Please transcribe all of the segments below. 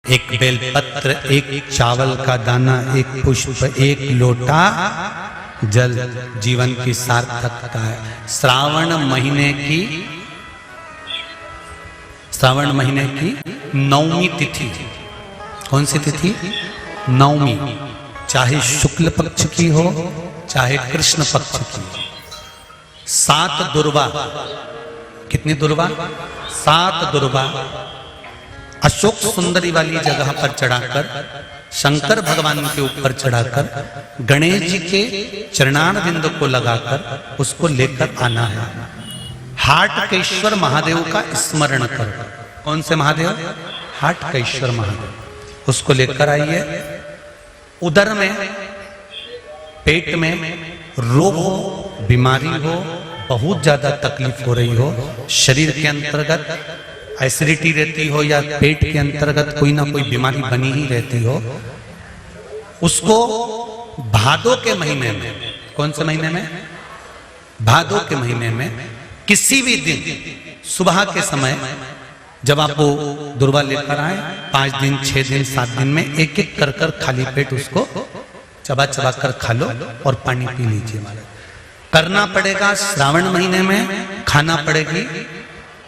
एक बेलपत्र, एक चावल का दाना, एक पुष्प, एक लोटा जल जीवन की सार्थकता है। श्रावण महीने की नवमी तिथि, कौन सी तिथि? नवमी, चाहे शुक्ल पक्ष की हो चाहे कृष्ण पक्ष की हो। 7 दुर्वा, कितनी दुर्वा? 7 दुर्वा अशोक सुंदरी वाली जगह पर चढ़ाकर, शंकर भगवान के ऊपर चढ़ाकर, गणेश जी के चरणार बिंदु को लगाकर उसको लेकर आना है। हाटकेश्वर महादेव का स्मरण करो। कौन से महादेव? हाटकेश्वर महादेव। उसको लेकर आइए। उदर में, पेट में रोग हो, बीमारी हो, बहुत ज्यादा तकलीफ हो रही हो, शरीर के अंतर्गत एसिडिटी रहती हो या पेट के अंतर्गत कोई ना कोई बीमारी बनी ही रहती हो, उसको भादों के महीने में, कौन से महीने में? भादों के महीने में किसी भी दिन सुबह के समय जब आप वो दुर्वा लेकर आए, 5 दिन, 6 दिन, 7 दिन में एक एक कर कर खाली पेट उसको चबा चबा कर खा लो और पानी पी लीजिए। करना पड़ेगा श्रावण महीने में, खाना पड़ेगी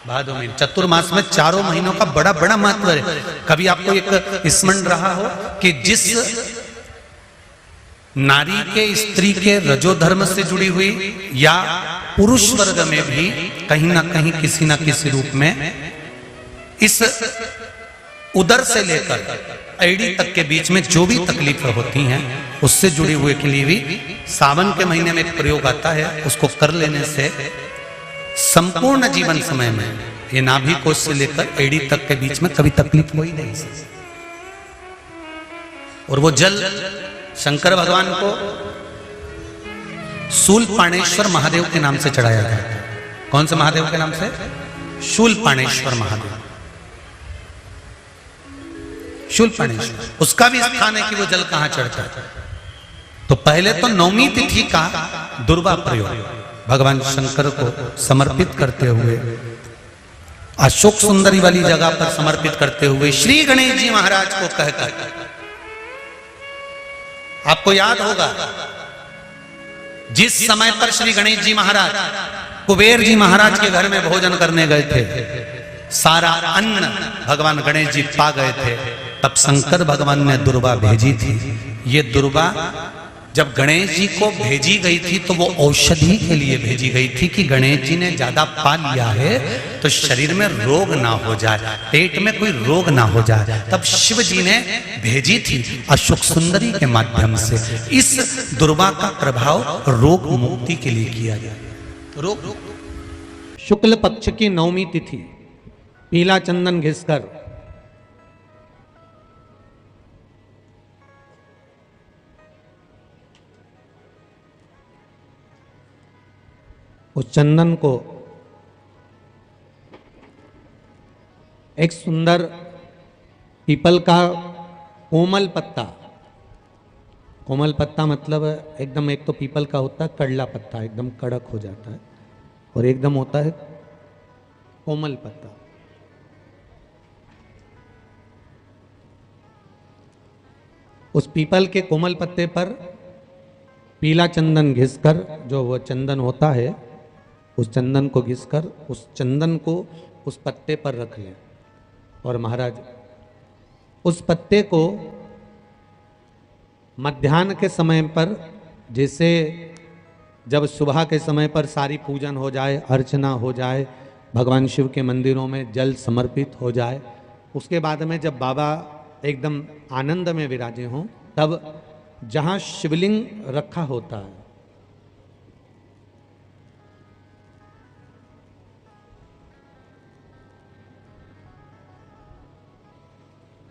भादों में। चतुर्मास में चारों महीनों का बड़ा बड़ा महत्व है। कभी आपको एक स्मरण रहा हो कि जिस नारी के, स्त्री के रजोधर्म से जुड़ी हुई या पुरुष वर्ग में भी कहीं ना कहीं किसी ना किसी रूप में इस उदर से लेकर एड़ी तक के बीच में जो भी तकलीफें होती हैं उससे जुड़ी हुए के लिए भी सावन के महीने में एक प्रयोग आता है। उसको कर लेने से संपूर्ण जीवन समय में ये नाभि कोश से लेकर एड़ी तक के बीच में कभी तकलीफ हो ही नहीं सकती। और वो जल शंकर भगवान को शूलपाणेश्वर महादेव के नाम से चढ़ाया गया। कौन से महादेव के नाम से? शूलपाणेश्वर महादेव। शूलपाणेश्वर, उसका भी स्थान है कि वो जल कहां चढ़ता है। तो पहले तो नवमी तिथि का दुर्वा प्रयोग भगवान शंकर को समर्पित करते हुए, अशोक सुंदरी वाली जगह पर समर्पित करते हुए श्री गणेश जी महाराज को कहकर, आपको याद होगा जिस समय पर श्री गणेश जी महाराज कुबेर जी महाराज के घर में भोजन करने गए थे, सारा अन्न भगवान गणेश जी पा गए थे, तब शंकर भगवान ने दुर्वा भेजी थी। ये दुर्वा जब गणेश जी को भेजी गई थी तो वो औषधि के लिए भेजी गई थी कि गणेश जी ने ज्यादा पा लिया है तो शरीर में रोग ना हो जाए, पेट में कोई रोग ना हो जाए। तब शिव जी ने भेजी थी अशोक सुंदरी के माध्यम से। इस दुर्वा का प्रभाव रोग मुक्ति के लिए किया जाए। रोग शुक्ल पक्ष की नवमी तिथि, पीला चंदन घिसकर उस चंदन को एक सुंदर पीपल का कोमल पत्ता, कोमल पत्ता मतलब एकदम, एक तो पीपल का होता है कड़ला पत्ता, एकदम कड़क हो जाता है, और एकदम होता है कोमल पत्ता। उस पीपल के कोमल पत्ते पर पीला चंदन घिसकर, जो वो चंदन होता है, उस चंदन को घिसकर उस चंदन को उस पत्ते पर रख लें। और महाराज उस पत्ते को मध्याह्न के समय पर, जैसे जब सुबह के समय पर सारी पूजन हो जाए, अर्चना हो जाए, भगवान शिव के मंदिरों में जल समर्पित हो जाए, उसके बाद में जब बाबा एकदम आनंद में विराजे हों, तब जहां शिवलिंग रखा होता है,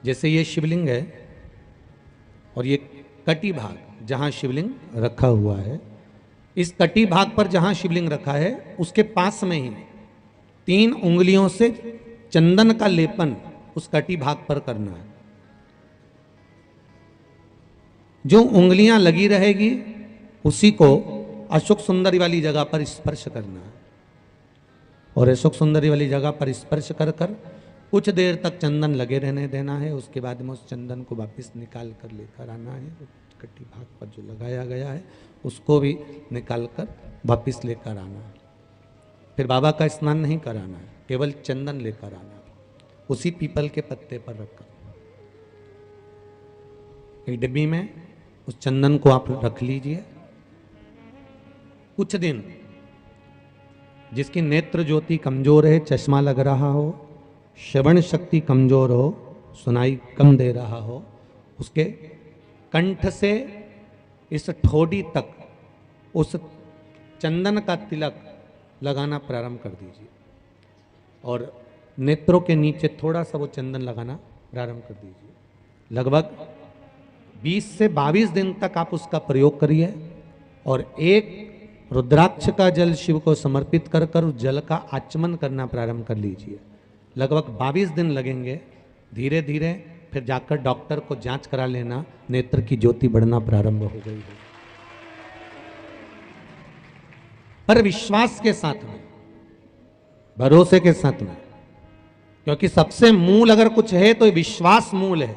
जैसे ये शिवलिंग है और ये कटी भाग जहां शिवलिंग रखा हुआ है, इस कटी भाग पर जहां शिवलिंग रखा है उसके पास में ही 3 उंगलियों से चंदन का लेपन उस कटी भाग पर करना है। जो उंगलियां लगी रहेगी उसी को अशोक सुंदरी वाली जगह पर स्पर्श करना है। और अशोक सुंदरी वाली जगह पर स्पर्श कर कर कुछ देर तक चंदन लगे रहने देना है, उसके बाद में उस चंदन को वापस निकाल कर लेकर आना है। कटी भाग पर जो लगाया गया है उसको भी निकाल कर वापस लेकर आना है। फिर बाबा का स्नान नहीं कराना है, केवल चंदन लेकर आना है, उसी पीपल के पत्ते पर रखकर। एक डिब्बी में उस चंदन को आप रख लीजिए। कुछ दिन जिसकी नेत्र ज्योति कमजोर है, चश्मा लग रहा हो, श्रवण शक्ति कमजोर हो, सुनाई कम दे रहा हो, उसके कंठ से इस ठोड़ी तक उस चंदन का तिलक लगाना प्रारंभ कर दीजिए और नेत्रों के नीचे थोड़ा सा वो चंदन लगाना प्रारंभ कर दीजिए। लगभग 20 से 22 दिन तक आप उसका प्रयोग करिए और एक रुद्राक्ष का जल शिव को समर्पित कर कर उस जल का आचमन करना प्रारंभ कर लीजिए। लगभग 22 दिन लगेंगे। धीरे धीरे फिर जाकर डॉक्टर को जांच करा लेना, नेत्र की ज्योति बढ़ना प्रारंभ हो गई है। पर विश्वास के साथ में, भरोसे के साथ में, क्योंकि सबसे मूल अगर कुछ है तो विश्वास मूल है।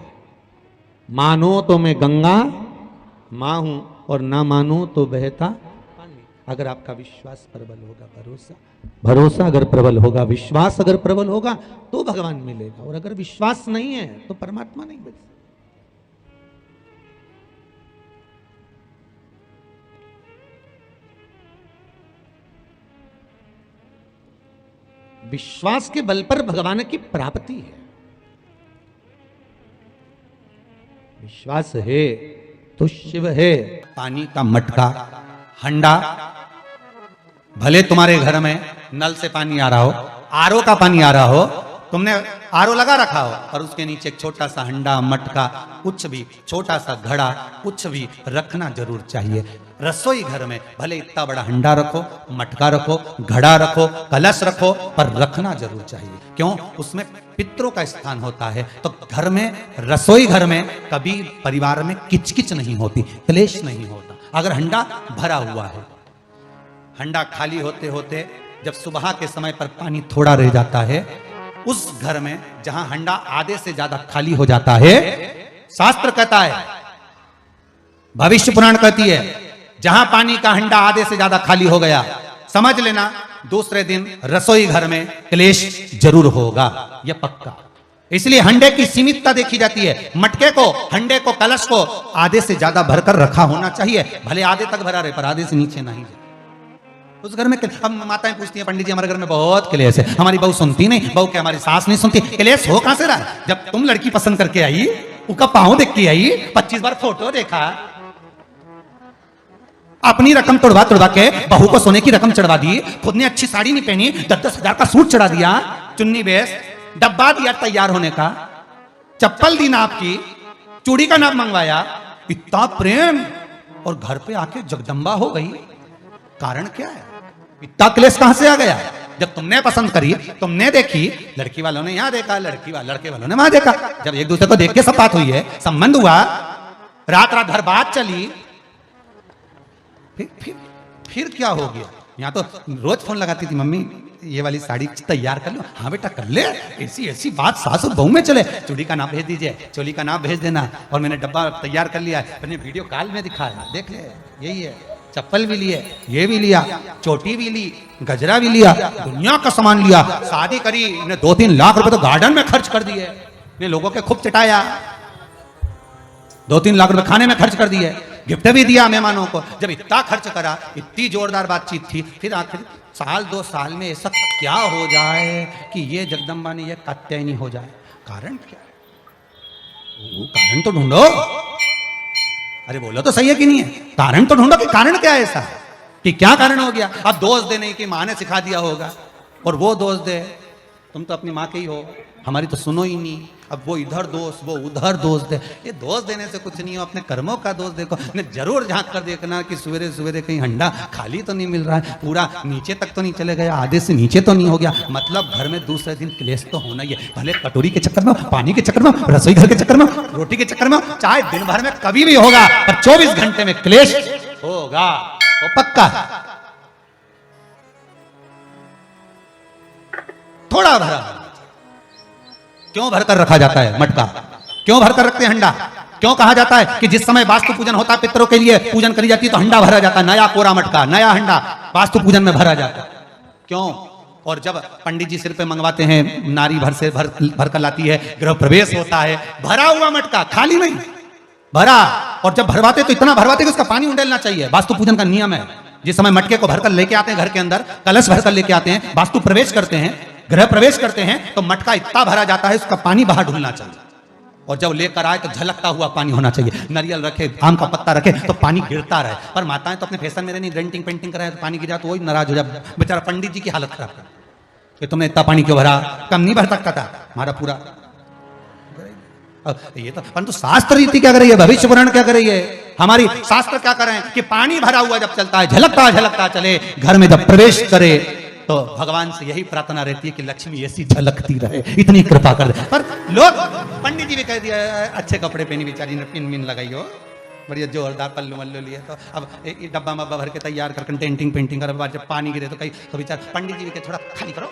मानो तो मैं गंगा मां हूं और ना मानो तो बहता पानी। अगर आपका विश्वास प्रबल होगा, भरोसा अगर प्रबल होगा, विश्वास अगर प्रबल होगा तो भगवान मिलेगा, और अगर विश्वास नहीं है तो परमात्मा नहीं मिल सकता। विश्वास के बल पर भगवान की प्राप्ति है। विश्वास है तो शिव है। पानी का मटका, हंडा, भले तुम्हारे घर में नल से पानी आ रहा हो, आरओ का पानी आ रहा हो, तुमने आरओ लगा रखा हो और उसके नीचे एक छोटा सा हंडा, मटका, कुछ भी, छोटा सा घड़ा, कुछ भी रखना जरूर चाहिए। रसोई घर में भले इतना बड़ा हंडा रखो, मटका रखो, घड़ा रखो, कलश रखो, पर रखना जरूर चाहिए। क्यों? उसमें पितरों का स्थान होता है। तो घर में, रसोई घर में कभी परिवार में किचकिच नहीं होती, क्लेश नहीं होता। अगर हंडा भरा हुआ है, हंडा खाली होते होते जब सुबह के समय पर पानी थोड़ा रह जाता है, उस घर में जहां हंडा आधे से ज्यादा खाली हो जाता है, शास्त्र कहता है, भविष्य पुराण कहती है, जहां पानी का हंडा आधे से ज्यादा खाली हो गया, समझ लेना दूसरे दिन रसोई घर में क्लेश जरूर होगा, यह पक्का। इसलिए हंडे की सीमितता देखी जाती है। मटके को, हंडे को, कलश को आधे से ज्यादा भरकर रखा होना चाहिए। भले आधे तक भरा रहे पर आधे से नीचे नहीं जाए। उस घर में हम माताएं पूछती हैं, पंडित जी हमारे घर में बहुत क्लेश है, हमारी बहू सुनती नहीं, बहू के हमारी सास नहीं सुनती। क्लेश हो कहां से रहा? जब तुम लड़की पसंद करके आई, उसका पांव देख के आई, 25 बार फोटो देखा, अपनी रकम तोड़वा तोड़वा के बहू को सोने की रकम चढ़वा दी, खुद ने अच्छी साड़ी नहीं पहनी, 10-10 हजार का सूट चढ़ा दिया, चुन्नी बेस, डब्बा दिया तैयार होने का, चप्पल दी नाप की, चूड़ी का नाप मंगवाया, इतना प्रेम, और घर पे आके जगदम्बा हो गई। कारण क्या है? इतना क्लेश कहां से आ गया? जब तुमने पसंद करी, तुमने देखी, लड़की वालों ने यहां देखा, लड़के वालों ने वहां देखा, जब एक दूसरे को देख के सब बात हुई है, संबंध हुआ, रात रात भर बात चली, फिर क्या हो गया? यहाँ तो रोज फोन लगाती थी, मम्मी ये वाली साड़ी तैयार कर लो, हाँ बेटा कर ले, ऐसी ऐसी बात सास और बहू में चले, चूड़ी का नाम भेज दीजिए, चोली का नाम भेज देना, और मैंने डब्बा तैयार कर लिया है, मैंने वीडियो कॉल में दिखाया, देख ले, यही है, चप्पल भी लिए, ये भी लिया, चोटी भी ली, गजरा भी लिया, दुनिया का सामान लिया, शादी करी, ने 2-3 लाख रुपए तो गार्डन में खर्च कर दिए, ने लोगों के खूब चटाया, 2-3 लाख रुपए खाने में खर्च कर दिए, गिफ्ट भी दिया मेहमानों को। जब इतना खर्च करा, इतनी जोरदार बातचीत थी, फिर आखिर 1-2 साल में ऐसा क्या हो जाए कि ये जगदम्बा ने ये कात्यायनी हो जाए? कारण क्या है? वो कारण तो ढूंढो। अरे बोलो तो सही है कि नहीं है? कारण तो ढूंढो कि कारण क्या है ऐसा, कि क्या कारण हो गया? अब दोष दे नहीं कि माँ ने सिखा दिया होगा, और वो दोष दे, तुम तो अपनी माँ के ही हो, हमारी तो सुनो ही नहीं, अब वो इधर दोष, वो उधर दोष दे। ये दोष देने से कुछ नहीं हो, अपने कर्मों का दोष देखो। ने जरूर झांक कर देखना कि सवेरे सवेरे कहीं हंडा खाली तो नहीं मिल रहा है, पूरा नीचे तक तो नहीं चले गया, आधे से नीचे तो नहीं हो गया, मतलब घर में दूसरे दिन क्लेश तो होना ही है। भले कटोरी के चक्कर में, पानी के चक्कर में, रसोई घर के चक्कर में, रोटी के चक्कर में, चाहे दिन भर में कभी भी होगा, पर 24 घंटे में क्लेश होगा, वो पक्का है। थोड़ा भरा, क्यों भरकर रखा जाता है मटका? क्यों भरकर रखते हैं हंडा? क्यों कहा जाता है कि जिस समय वास्तु पूजन होता है, पितरों के लिए पूजन करी जाती है, तो हंडा भरा जाता है, नया कोरा मटका, नया हंडा वास्तु पूजन में भरा जाता है। क्यों? और जब पंडित जी सिर पे मंगवाते हैं, नारी भर कर लाती है, गृह प्रवेश होता है, भरा हुआ मटका, खाली नहीं, भरा। और जब भरवाते तो इतना भरवाते कि उसका पानी उंडेलना चाहिए। वास्तु पूजन का नियम है, जिस समय मटके को भरकर लेके आते हैं घर के अंदर, कलश भरकर लेके आते हैं, वास्तु प्रवेश करते हैं, गृह प्रवेश करते हैं, तो मटका इतना भरा जाता है, उसका पानी बाहर ढुलना चाहिए। और जब लेकर आए तो झलकता हुआ पानी होना चाहिए। नारियल रखे, आम का पत्ता रखे तो पानी गिरता रहे। पर माताएं तो अपने फैशन में नहीं, डेंटिंग पेंटिंग कराए तो पानी गिरा तो वही नाराज हो जाए, बेचारा पंडित जी की हालत खराब कर कि तुमने इतना पानी क्यों भरा, कम नहीं भर सकता था हमारा पूरा। ये तो परंतु शास्त्र रीति क्या कर रही है, भविष्य पुराण क्या कर रही है, हमारी शास्त्र क्या कर रहे हैं कि पानी भरा हुआ जब चलता है, झलकता चले, घर में जब प्रवेश करे तो भगवान से यही प्रार्थना रहती है कि लक्ष्मी ऐसी झलकती रहे, इतनी कृपा कर दे। पर लोग, पंडित जी भी कह दिया अच्छे कपड़े पहनी बेचारी ने, पिन मिन लगाई हो, बढ़िया जोरदार पल्लू मल्लू लिए, तो अब डब्बा मब्बा भर के तैयार कर, डेंटिंग पेंटिंग कर, जब पानी गिरे तो कहीं तो बेचार पंडित जी भी कहे थोड़ा खाली करो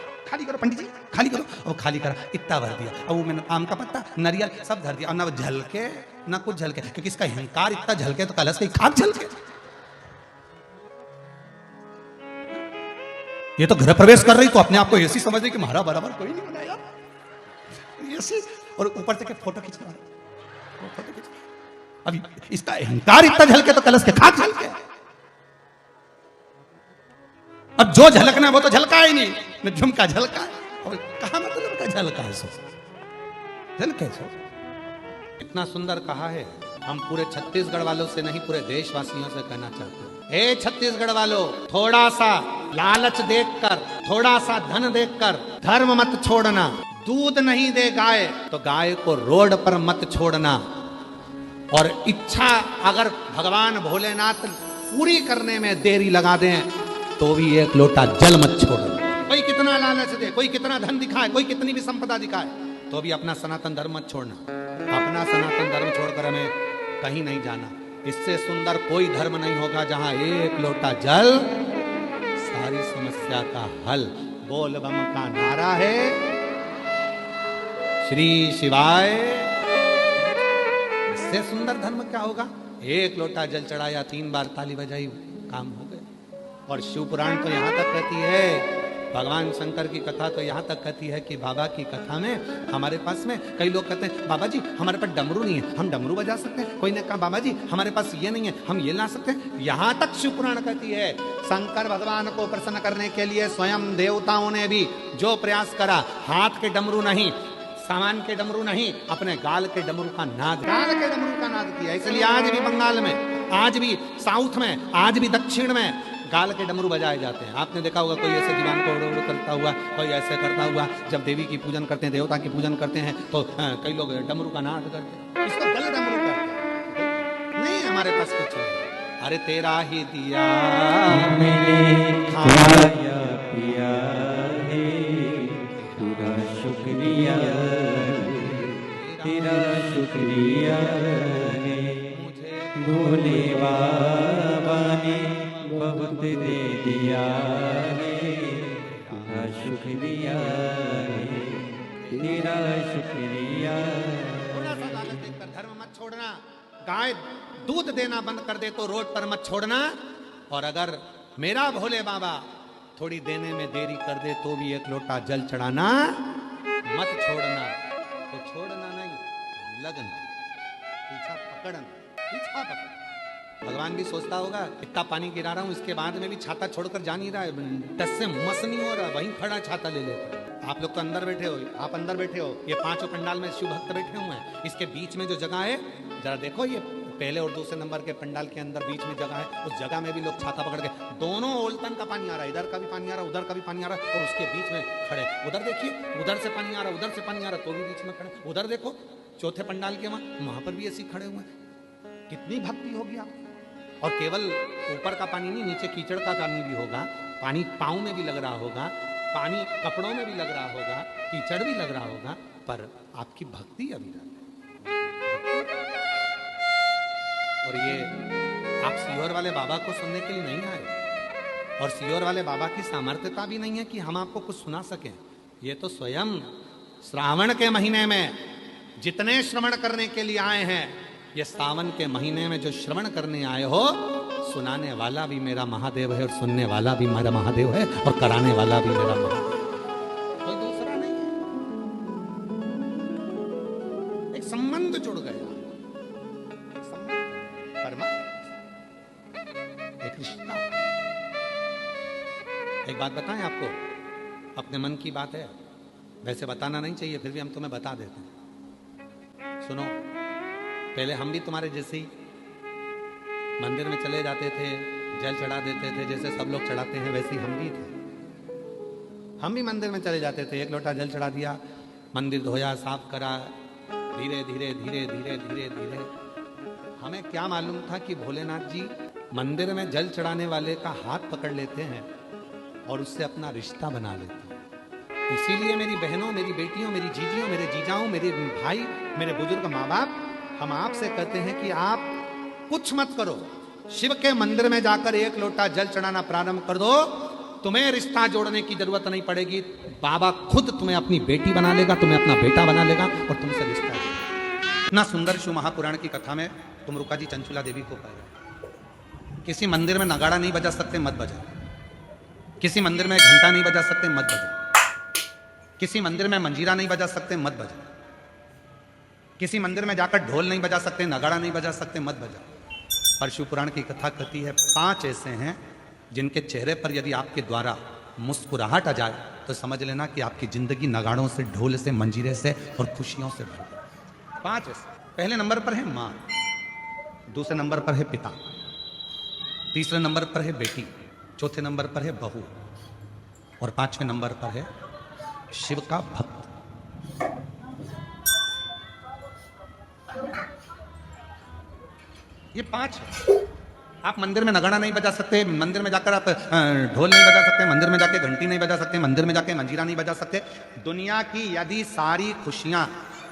पंडित जी, खाली करो। और खाली करा, इतना भर दिया। अब वो मैंने आम का पत्ता, नारियल सब धर दिया। अब ना झलके ना कुछ झलके, क्योंकि इसका अहंकार इतना झलके तो कलश की खाक झलके। ये तो गृह प्रवेश कर रही तो अपने आप को ऐसी समझ रही कि हमारा बराबर कोई नहीं बनाया ऐसी, और ऊपर से फोटो खींच रहा है। अभी इसका अहंकार इतना झलके तो कलश के खाक झलके। अब जो झलकना वो तो झलका ही नहीं, झुमका झलका, और कहा मतलब का झलका है, झलके सो। इतना सुंदर कहा है, हम पूरे छत्तीसगढ़ वालों से नहीं, पूरे देशवासियों से कहना चाहते हैं, हे छत्तीसगढ़ वालों, थोड़ा सा लालच देखकर, थोड़ा सा धन देखकर धर्म मत छोड़ना। दूध नहीं दे गाय तो गाय को रोड पर मत छोड़ना। और इच्छा अगर भगवान भोलेनाथ पूरी करने में देरी लगा दें तो भी एक लोटा जल मत छोड़ना। कोई कितना लालच दे, कोई कितना धन दिखाए, कोई कितनी भी संपदा दिखाए, तो भी अपना सनातन धर्म मत छोड़ना। अपना सनातन धर्म छोड़कर हमें कहीं नहीं जाना। इससे सुंदर कोई धर्म नहीं होगा जहां एक लोटा जल सारी समस्या का हल। बोल बम का नारा है, श्री शिवाय। इससे सुंदर धर्म क्या होगा? एक लोटा जल चढ़ाया, 3 बार ताली बजाई, काम हो गया। और शिव पुराण तो यहाँ तक कहती है, भगवान शंकर की कथा तो यहाँ तक कहती है कि बाबा की कथा में, हमारे पास में कई लोग कहते हैं बाबा जी हमारे पास डमरू नहीं है, हम डमरू बजा सकते हैं। कोई ने कहा बाबा जी हमारे पास ये नहीं है, हम ये ला सकते हैं। यहाँ तक शिव पुराण कहती है, शंकर भगवान को प्रसन्न करने के लिए स्वयं देवताओं ने भी जो प्रयास करा, हाथ के डमरू नहीं, सामान के डमरू नहीं, अपने गाल के डमरू का नाद, गाल के डमरू का नाद किया। इसलिए आज भी बंगाल में, आज भी साउथ में, आज भी दक्षिण में गाल के डमरू बजाए जाते हैं। आपने देखा होगा कोई ऐसे दीवान को उड़ करता हुआ, कोई ऐसे करता हुआ। जब देवी की पूजन करते हैं, देवता की पूजन करते हैं, तो कई लोग डमरू का नाद करते हैं। इसको गल डमरू करते हैं। नहीं, हमारे पास कुछ नहीं। अरे तेरा ही दिया मैंने खाया पिया है, तेरा शुक्रिया, तेरा शुक्रिया है, भोले बाबा ने बहुत दे दिया है, तेरा शुक्रिया है, तेरा शुक्रिया। थोड़ा सा लालच देखकर धर्म मत छोड़ना। गाय दूध देना बंद कर दे तो रोड पर मत छोड़ना। और अगर मेरा भोले बाबा थोड़ी देने में देरी कर दे तो भी एक लोटा जल चढ़ाना मत छोड़ना। तो छोड़ना नहीं, लगना, पीछा पकड़ना, पीछा पकड़ना। भगवान भी सोचता होगा इतना पानी गिरा रहा हूं, इसके बाद में भी छाता छोड़कर जा नहीं रहा है, टस से मस नहीं हो रहा, वहीं खड़ा छाता ले लेता। आप लोग तो अंदर बैठे हो, आप अंदर बैठे हो, ये 5 पंडाल में शिव भक्त बैठे हुए हैं। इसके बीच में जो जगह है, जरा देखो, ये पहले और दूसरे नंबर के पंडाल के अंदर बीच में जगह है, उस जगह में भी लोग छाता पकड़ के, दोनों ओल्टन का पानी आ रहा है, इधर का भी पानी आ रहा है, उधर का भी पानी आ रहा है, और उसके बीच में खड़े। उधर देखिए, उधर से पानी आ रहा है, उधर से पानी आ रहा है, तो भी बीच में खड़े। उधर देखो, चौथे पंडाल के वहां पर भी ऐसे खड़े हुए हैं। कितनी भक्ति होगी आप। और केवल ऊपर का पानी नहीं, नीचे कीचड़ का पानी भी होगा, पानी पाँव में भी लग रहा होगा, पानी कपड़ों में भी लग रहा होगा, कीचड़ भी लग रहा होगा, पर आपकी भक्ति अभी है। और ये आप सीहोर वाले बाबा को सुनने के लिए नहीं आए, और सीहोर वाले बाबा की सामर्थ्यता भी नहीं है कि हम आपको कुछ सुना सकें। ये तो स्वयं श्रावण के महीने में जितने श्रवण करने के लिए आए हैं, ये सावन के महीने में जो श्रवण करने आए हो, सुनाने वाला भी मेरा महादेव है और सुनने वाला भी मेरा महादेव है और कराने वाला भी मेरा महादेव है, कोई दूसरा नहीं है। एक संबंध जुड़ गया, एक संबंध, परमात्मा, एक रिश्ता। एक बात बताएं आपको, अपने मन की बात है, वैसे बताना नहीं चाहिए, फिर भी हम तुम्हें बता देते हैं। सुनो, पहले हम भी तुम्हारे जैसे ही मंदिर में चले जाते थे, जल चढ़ा देते थे, जैसे सब लोग चढ़ाते हैं वैसे ही हम भी थे। हम भी मंदिर में चले जाते थे, एक लोटा जल चढ़ा दिया, मंदिर धोया, साफ करा, धीरे धीरे धीरे धीरे धीरे धीरे। हमें क्या मालूम था कि भोलेनाथ जी मंदिर में जल चढ़ाने वाले का हाथ पकड़ लेते हैं और उससे अपना रिश्ता बना लेते हैं। इसीलिए मेरी बहनों, मेरी बेटियों, मेरी जीजियों, मेरे जीजाओं, मेरे भाई, मेरे बुजुर्ग माँ बाप, हम आपसे कहते हैं कि आप कुछ मत करो, शिव के मंदिर में जाकर एक लोटा जल चढ़ाना प्रारंभ कर दो, तुम्हें रिश्ता जोड़ने की जरूरत नहीं पड़ेगी। बाबा खुद तुम्हें अपनी बेटी बना लेगा, तुम्हें अपना बेटा बना लेगा और तुमसे रिश्ता जोड़ेगा। इतना सुंदर शिव महापुराण की कथा में तुम रुका जी चंचुला देवी को पाएगा। किसी मंदिर में नगाड़ा नहीं बजा सकते, मत बजा। किसी मंदिर में घंटा नहीं बजा सकते, मत बजा। किसी मंदिर में मंजीरा नहीं बजा सकते, मत बजा। किसी मंदिर में जाकर ढोल नहीं बजा सकते, नगाड़ा नहीं बजा सकते, मत बजा। पर शिव पुराण की कथा कहती है 5 ऐसे हैं जिनके चेहरे पर यदि आपके द्वारा मुस्कुराहट आ जाए तो समझ लेना कि आपकी जिंदगी नगाड़ों से, ढोल से, मंजीरे से और खुशियों से भर गई। 5 ऐसे। पहले नंबर पर है माँ, दूसरे नंबर पर है पिता, तीसरे नंबर पर है बेटी, चौथे नंबर पर है बहू और 5वें नंबर पर है शिव का भक्त। ये 5 है। आप मंदिर में नगाड़ा नहीं बजा सकते, मंदिर में जाकर आप ढोल नहीं बजा सकते, मंदिर में जाके घंटी नहीं बजा सकते, मंदिर में जाके मंजीरा नहीं बजा सकते। दुनिया की यदि सारी खुशियां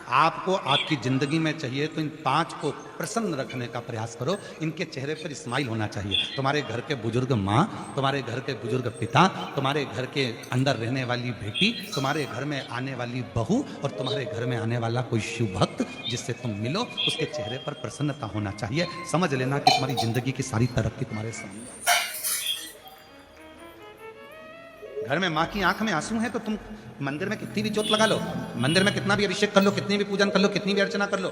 आपको आपकी जिंदगी में चाहिए तो इन 5 को प्रसन्न रखने का प्रयास करो। इनके चेहरे पर स्माइल होना चाहिए। तुम्हारे घर के बुजुर्ग माँ, तुम्हारे घर के बुजुर्ग पिता, तुम्हारे घर के अंदर रहने वाली बेटी, तुम्हारे घर में आने वाली बहू और तुम्हारे घर में आने वाला कोई शिव भक्त जिससे तुम मिलो, उसके चेहरे पर प्रसन्नता होना चाहिए। समझ लेना कि तुम्हारी जिंदगी की सारी तरक्की तुम्हारे सामने। घर में माँ की आंख में आंसू है तो तुम मंदिर में कितनी भी जोत लगा लो, मंदिर में कितना भी अभिषेक कर लो, कितनी भी पूजन कर लो, कितनी भी अर्चना कर लो,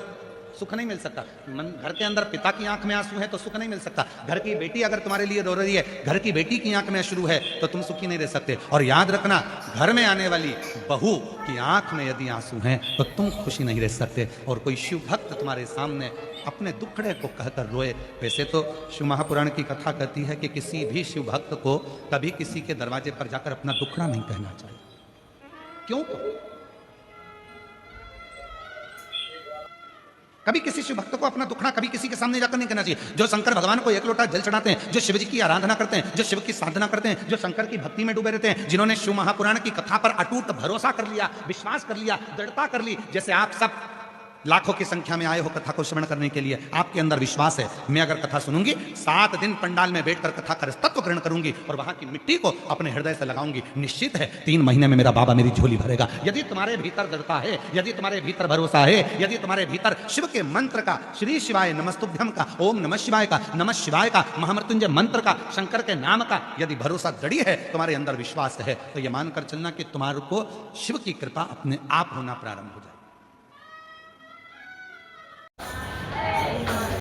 सुख नहीं मिल सकता। घर के अंदर पिता की आंख में आंसू है तो सुख नहीं मिल सकता। घर की बेटी अगर तुम्हारे लिए रो रही है, घर की बेटी की आंख में अश्रु है तो तुम सुखी नहीं रह सकते। और याद रखना, घर में आने वाली बहू की आंख में यदि आंसू हैं तो तुम खुशी नहीं रह सकते। और कोई शिव भक्त तुम्हारे सामने अपने दुखड़े को कहकर रोए। वैसे तो शिव महापुराण की कथा कहती है कि किसी भी शिव भक्त को कभी किसी के दरवाजे पर जाकर अपना दुखड़ा नहीं कहना चाहिए। क्यों? कभी किसी शिव भक्त को अपना दुखड़ा कभी किसी के सामने जाकर नहीं कहना चाहिए। जो शंकर भगवान को 1 लोटा जल चढ़ाते हैं, जो शिव जी की आराधना करते हैं, जो शिव की साधना करते हैं, जो शंकर की भक्ति में डूबे रहते हैं, जिन्होंने शिव महापुराण की कथा पर अटूट भरोसा कर लिया, विश्वास कर लिया, दृढ़ता कर ली, जैसे आप सब लाखों की संख्या में आए हो कथा को श्रवण करने के लिए, आपके अंदर विश्वास है मैं अगर कथा सुनूंगी 7 दिन पंडाल में बैठकर कथा का तत्व ग्रहण करूंगी और वहां की मिट्टी को अपने हृदय से लगाऊंगी, निश्चित है 3 महीने में मेरा बाबा मेरी झोली भरेगा। यदि तुम्हारे भीतर दृढ़ता है, यदि तुम्हारे भीतर भरोसा है, यदि तुम्हारे भीतर शिव के मंत्र का, श्री शिवाय नमस्तुभ्यम का, ओम नमः शिवाय का, नमः शिवाय का, महामृत्युंजय मंत्र का, शंकर के नाम का यदि भरोसा दृढ़ है, तुम्हारे अंदर विश्वास है, तो यह मानकर चलना कि तुम्हारे को शिव की कृपा अपने आप होना प्रारंभ हो जाए।